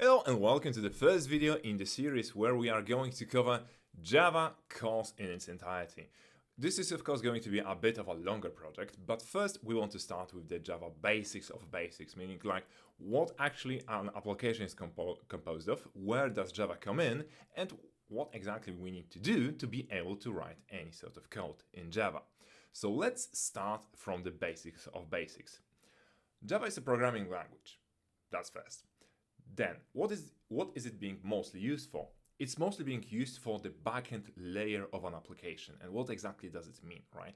Hello and welcome to the first video in the series where we are going to cover Java course in its entirety. This is of course going to be a bit of a longer project, but first we want to start with the Java basics of basics, meaning like what actually an application is composed of, where does Java come in, and what exactly we need to do to be able to write any sort of code in Java. So let's start from the basics of basics. Java is a programming language. That's first. Then, what is it being mostly used for? It's mostly being used for the backend layer of an application. And what exactly does it mean, right?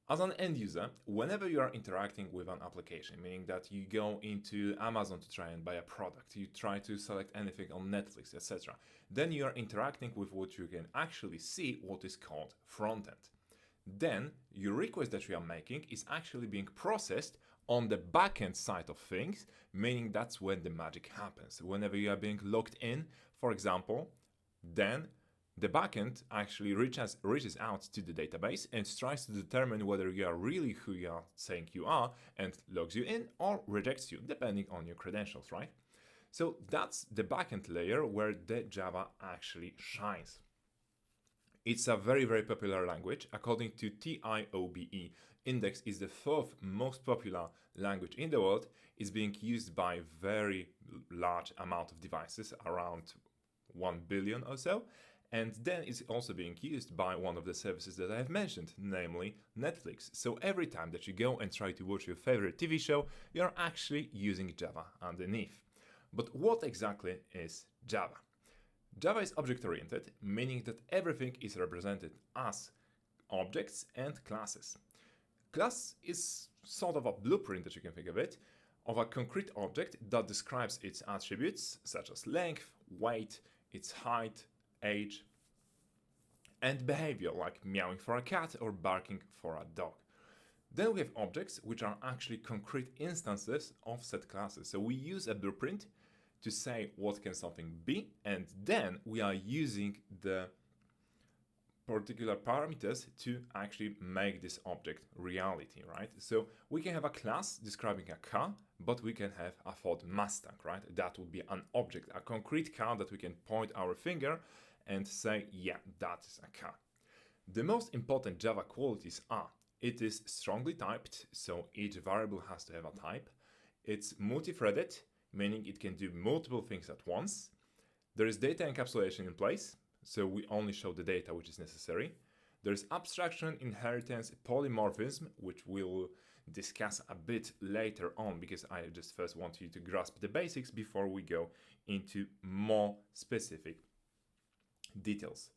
As an end user, whenever you are interacting with an application, meaning that you go into Amazon to try and buy a product, you try to select anything on Netflix, etc., then you are interacting with what you can actually see, what is called frontend. Then your request that you are making is actually being processed on the backend side of things, meaning that's when the magic happens. Whenever you are being logged in, for example, then the backend actually reaches out to the database and tries to determine whether you are really who you are saying you are and logs you in or rejects you, depending on your credentials, right? So that's the backend layer where the Java actually shines. It's a very, very popular language. According to TIOBE index, is the fourth most popular language in the world. It's being used by very large amount of devices, around 1 billion or so. And then it's also being used by one of the services that I have mentioned, namely Netflix. So every time that you go and try to watch your favorite TV show, you're actually using Java underneath. But what exactly is Java? Java is object-oriented, meaning that everything is represented as objects and classes. Class is sort of a blueprint that you can think of it, of a concrete object that describes its attributes such as length, weight, its height, age, and behavior like meowing for a cat or barking for a dog. Then we have objects which are actually concrete instances of said classes. So we use a blueprint to say what can something be, and then we are using the particular parameters to actually make this object reality, right? So we can have a class describing a car, but we can have a Ford Mustang, right? That would be an object, a concrete car that we can point our finger and say, yeah, that is a car. The most important Java qualities are, it is strongly typed, so each variable has to have a type. It's multi-threaded, meaning it can do multiple things at once. There is data encapsulation in place, so we only show the data which is necessary. There's abstraction, inheritance, polymorphism, which we'll discuss a bit later on because I just first want you to grasp the basics before we go into more specific details.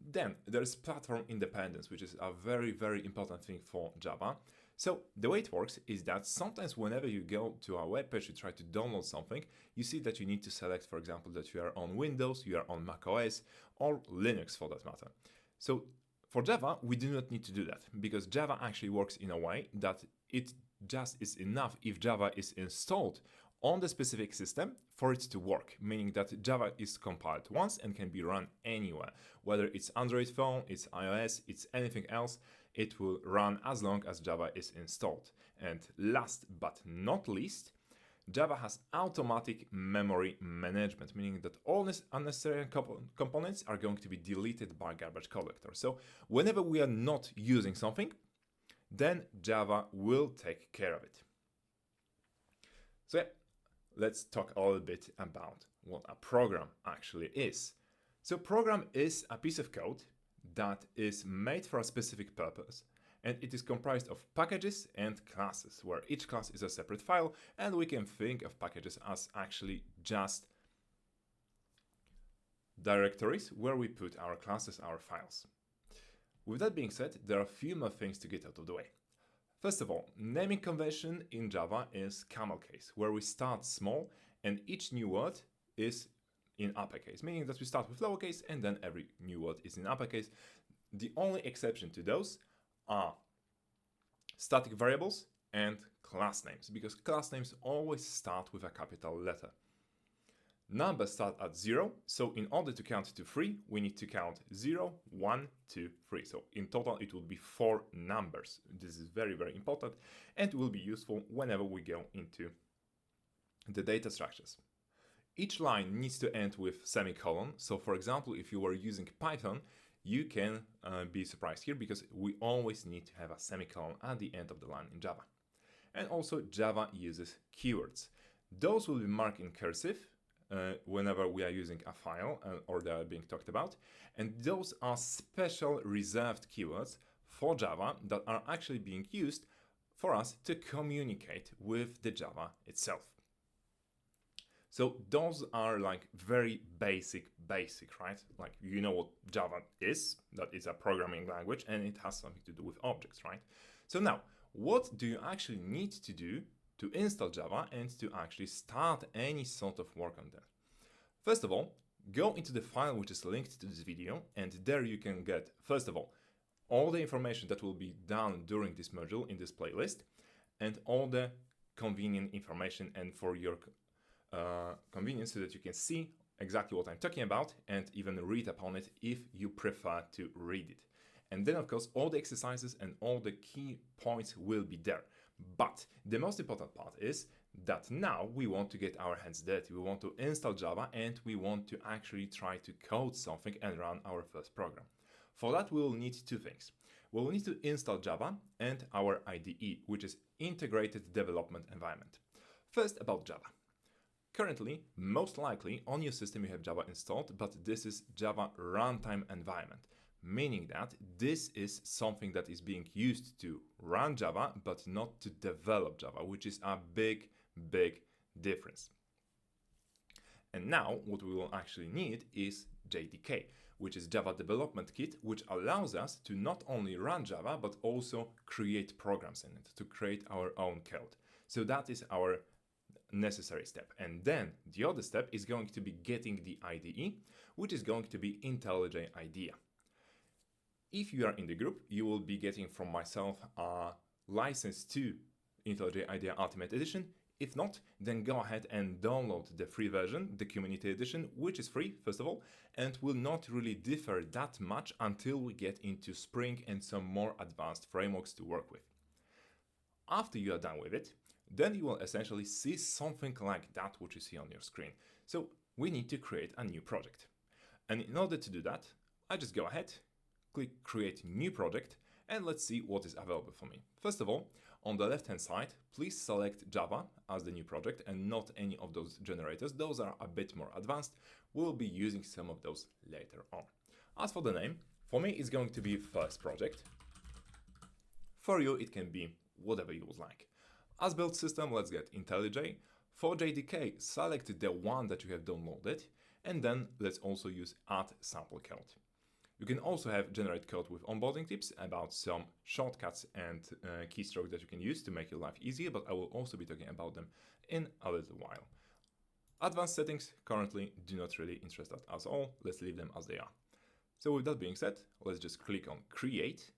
Then there's platform independence, which is a very, very important thing for Java. So the way it works is that sometimes whenever you go to a web page to try to download something, you see that you need to select, for example, that you are on Windows, you are on macOS, or Linux for that matter. So for Java, we do not need to do that because Java actually works in a way that it just is enough if Java is installed on the specific system for it to work, meaning that Java is compiled once and can be run anywhere. Whether it's Android phone, it's iOS, it's anything else, it will run as long as Java is installed. And last but not least, Java has automatic memory management, meaning that all unnecessary components are going to be deleted by garbage collector. So whenever we are not using something, then Java will take care of it. So yeah, let's talk a little bit about what a program actually is. So program is a piece of code that is made for a specific purpose, and it is comprised of packages and classes, where each class is a separate file, and we can think of packages as actually just directories where we put our classes, our files. With that being said, there are a few more things to get out of the way. First of all, naming convention in Java is camel case, where we start small and each new word is in uppercase, meaning that we start with lowercase and then every new word is in uppercase. The only exception to those are static variables and class names, because class names always start with a capital letter. Numbers start at 0, so in order to count to 3, we need to count 0, 1, 2, 3. So in total, it will be 4 numbers. This is very, very important and will be useful whenever we go into the data structures. Each line needs to end with semicolon. So for example, if you were using Python, you can be surprised here because we always need to have a semicolon at the end of the line in Java. And also Java uses keywords. Those will be marked in cursive whenever we are using a file or they are being talked about. And those are special reserved keywords for Java that are actually being used for us to communicate with the Java itself. So those are like very basic, right? Like, you know what Java is, that is a programming language and it has something to do with objects, right? So now, what do you actually need to do to install Java and to actually start any sort of work on that? First of all, go into the file which is linked to this video, and there you can get, first of all the information that will be done during this module in this playlist, and all the convenient information and for your convenience so that you can see exactly what I'm talking about and even read upon it if you prefer to read it. And then of course all the exercises and all the key points will be there. But the most important part is that now we want to get our hands dirty. We want to install Java and we want to actually try to code something and run our first program. For that we will need two things. We will need to install Java and our IDE, which is Integrated Development Environment. First, about Java. Currently, most likely on your system you have Java installed, but this is Java runtime environment, meaning that this is something that is being used to run Java, but not to develop Java, which is a big difference. And now what we will actually need is JDK, which is Java Development Kit, which allows us to not only run Java, but also create programs in it, to create our own code. So that is our necessary step. And then the other step is going to be getting the IDE, which is going to be IntelliJ IDEA. If you are in the group, you will be getting from myself a license to IntelliJ IDEA Ultimate Edition. If not, then go ahead and download the free version, the Community Edition, which is free, first of all, and will not really differ that much until we get into Spring and some more advanced frameworks to work with. After you are done with it, then you will essentially see something like that which you see on your screen. So we need to create a new project. And in order to do that, I just go ahead, click Create New Project, and let's see what is available for me. First of all, on the left-hand side, please select Java as the new project and not any of those generators. Those are a bit more advanced. We'll be using some of those later on. As for the name, for me it's going to be First Project. For you, it can be whatever you would like. As build system, let's get IntelliJ. For JDK, select the one that you have downloaded, and then let's also use add sample code. You can also have generate code with onboarding tips about some shortcuts and keystrokes that you can use to make your life easier, but I will also be talking about them in a little while. Advanced settings currently do not really interest us at all. Let's leave them as they are. So with that being said, let's just click on Create,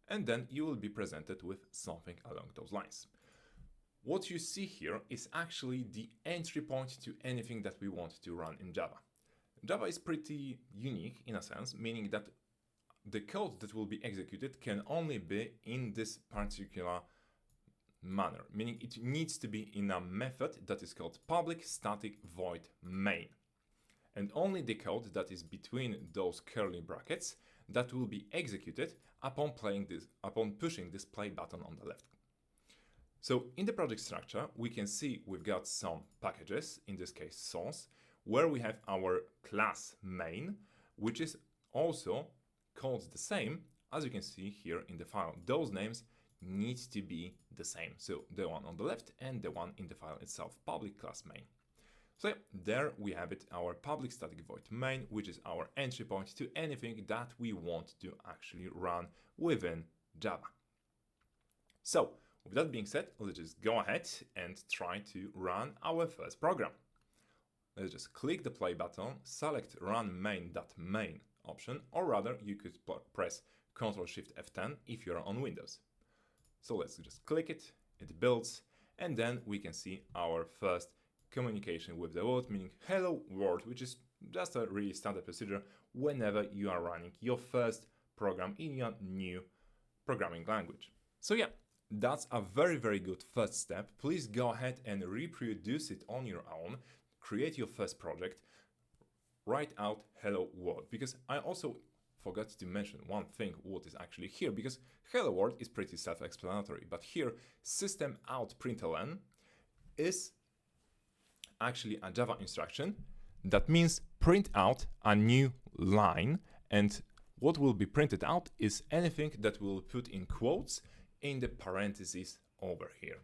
and then you will be presented with something along those lines. What you see here is actually the entry point to anything that we want to run in Java. Java is pretty unique in a sense, meaning that the code that will be executed can only be in this particular manner, meaning it needs to be in a method that is called public static void main. And only the code that is between those curly brackets that will be executed upon pushing this play button on the left. So in the project structure, we can see we've got some packages, in this case source, where we have our class main, which is also called the same as you can see here in the file. Those names need to be the same. So the one on the left and the one in the file itself, public class main. So yeah, there we have it, our public static void main, which is our entry point to anything that we want to actually run within Java. So with that being said, let's just go ahead and try to run our first program. Let's just click the play button, select run main.main option, or rather you could press Ctrl+Shift F10 if you're on Windows. So let's just click it, it builds, and then we can see our first communication with the world, meaning hello world, which is just a really standard procedure whenever you are running your first program in your new programming language. So yeah, that's a very good first step. Please go ahead and reproduce it on your own. create your first project, write out hello world, because I also forgot to mention one thing what is actually here, because hello world is pretty self-explanatory, but here system out println is actually a Java instruction that means print out a new line, and what will be printed out is anything that we'll put in quotes in the parentheses over here.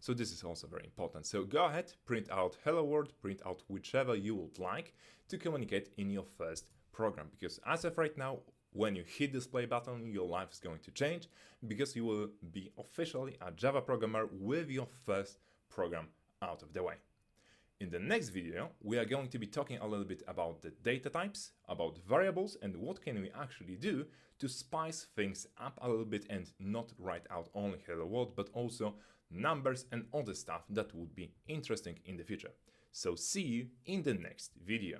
So this is also very important. So go ahead, print out hello world, print out whichever you would like to communicate in your first program, because as of right now, when you hit this play button, your life is going to change, because you will be officially a Java programmer with your first program out of the way. In the next video, we are going to be talking a little bit about the data types, about variables, and what can we actually do to spice things up a little bit and not write out only hello world, but also numbers and other stuff that would be interesting in the future. So see you in the next video.